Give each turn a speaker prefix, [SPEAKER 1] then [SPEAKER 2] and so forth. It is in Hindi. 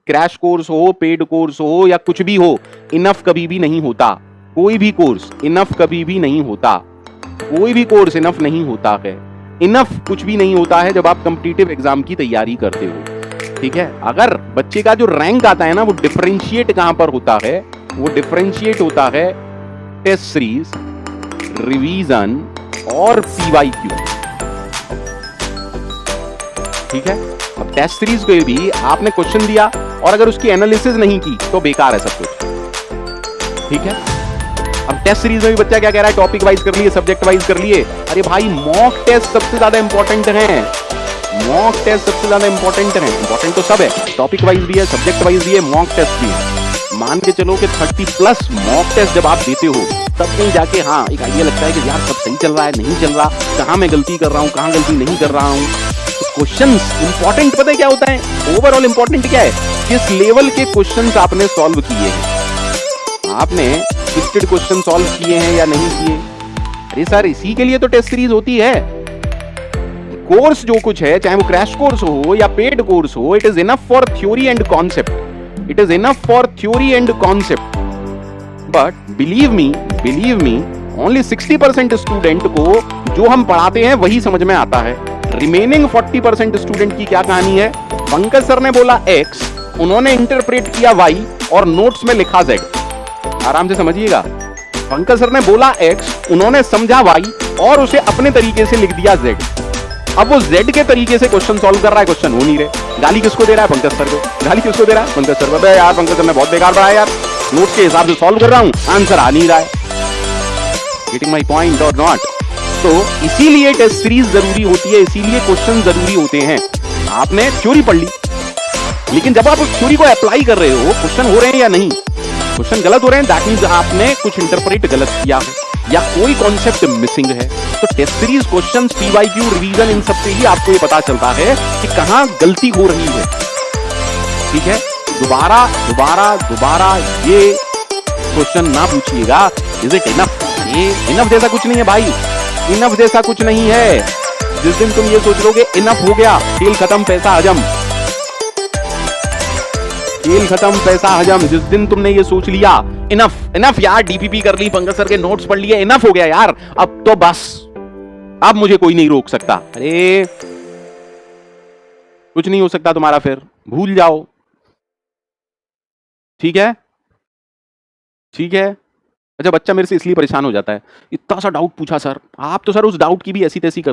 [SPEAKER 1] क्रैश कोर्स हो, पेड कोर्स हो या कुछ भी हो, इनफ कभी भी नहीं होता। कोई भी कोर्स इनफ कभी भी नहीं होता। कोई भी कोर्स इनफ नहीं होता है। इनफ कुछ भी नहीं होता है जब आप कॉम्पिटिटिव एग्जाम की तैयारी करते हो। ठीक है, अगर बच्चे का जो रैंक आता है ना, वो डिफरेंशिएट कहां पर होता है? वो डिफरेंशिएट होता है टेस्ट सीरीज, रिवीजन और पीवाईक्यू। ठीक है, अब टेस्ट सीरीज पे भी आपने क्वेश्चन दिया और अगर उसकी एनालिसिस नहीं की तो बेकार है सब कुछ। ठीक है, अब टेस्ट सीरीज में भी बच्चा क्या कह रहा है? टॉपिक वाइज कर लिए, सब्जेक्ट वाइज कर लिए। अरे भाई, मॉक टेस्ट सबसे ज्यादा इंपॉर्टेंट है। मॉक टेस्ट सबसे ज्यादा इंपॉर्टेंट है। इंपॉर्टेंट तो सब है, टॉपिक वाइज भी है, सब्जेक्ट वाइज भी है, मॉक टेस्ट भी है। मान के चलो कि 30+ मॉक टेस्ट जब आप देते हो, तब कहीं जाके हाँ एक आइडिया लगता है कि यार सब सही चल रहा है, नहीं चल रहा, कहां मैं गलती कर रहा हूं, कहां गलती नहीं कर रहा हूं। क्वेश्चंस इंपॉर्टेंट पता है क्या होता है? ओवरऑल इंपॉर्टेंट क्या है? किस लेवल के क्वेश्चंस आपने सॉल्व किए हैं। आपने ट्विस्टेड क्वेश्चन सॉल्व किए हैं या नहीं किए। अरे सर, इसी के लिए तो टेस्ट सीरीज होती है। कोर्स जो कुछ है, चाहे वो क्रैश कोर्स हो या पेड कोर्स हो, it is enough for theory and concept. It is enough for theory and concept. But believe me, only 60% student को जो हम पढ़ाते हैं वही समझ में आता है। रिमेनिंग 40% स्टूडेंट की क्या कहानी है? पंकज सर ने बोला X, उन्होंने इंटरप्रेट किया Y और नोट्स में लिखा Z। आराम से समझिएगा, पंकज सर ने बोला X, उन्होंने समझा Y और उसे अपने तरीके से लिख दिया Z। अब वो Z के तरीके से क्वेश्चन सॉल्व कर रहा है, क्वेश्चन हो नहीं रहे। गाली किसको दे रहा है? पंकज सर को। गाली किसको दे रहा है? पंकज सर को। अबे यार, पंकज सर ने बहुत बेकार पढ़ाया यार, नोट्स के हिसाब से सॉल्व कर रहा हूं, आंसर आ नहीं रहा है। गेटिंग माई पॉइंट और नॉट? तो इसीलिए टेस्ट सीरीज जरूरी होती है, इसीलिए क्वेश्चन जरूरी होते हैं। आपने थ्योरी पढ़ ली, लेकिन जब आप उस थ्योरी को अप्लाई कर रहे हो, क्वेश्चन हो रहे हैं या नहीं, क्वेश्चन गलत हो रहे हैं, दैट मींस आपने कुछ इंटरप्रेट गलत किया है या कोई कॉन्सेप्ट मिसिंग है। तो test series questions, PYQ, revision, इन सब से ही आपको ये पता चलता है कि कहां गलती हो रही है। ठीक है, दोबारा दोबारा दोबारा ये क्वेश्चन ना पूछिएगा, इज इट इनफ? ये इनफ जैसा कुछ नहीं है भाई, इनफ जैसा कुछ नहीं है। जिस दिन तुम ये सोच लोगे इनफ हो गया, खेल खत्म, पैसा हजम। खेल खत्म, पैसा हजम। जिस दिन तुमने ये सोच लिया इनफ, इनफ यार, डीपीपी कर ली, पंकज सर के नोट्स पढ़ लिए, इनफ हो गया यार, अब तो बस, अब मुझे कोई नहीं रोक सकता। अरे कुछ नहीं हो सकता तुम्हारा, फिर भूल जाओ। ठीक है, ठीक है। अच्छा, बच्चा मेरे से इसलिए परेशान हो जाता है, इतना सा डाउट पूछा सर, आप तो सर उस डाउट की भी ऐसी तैसी कर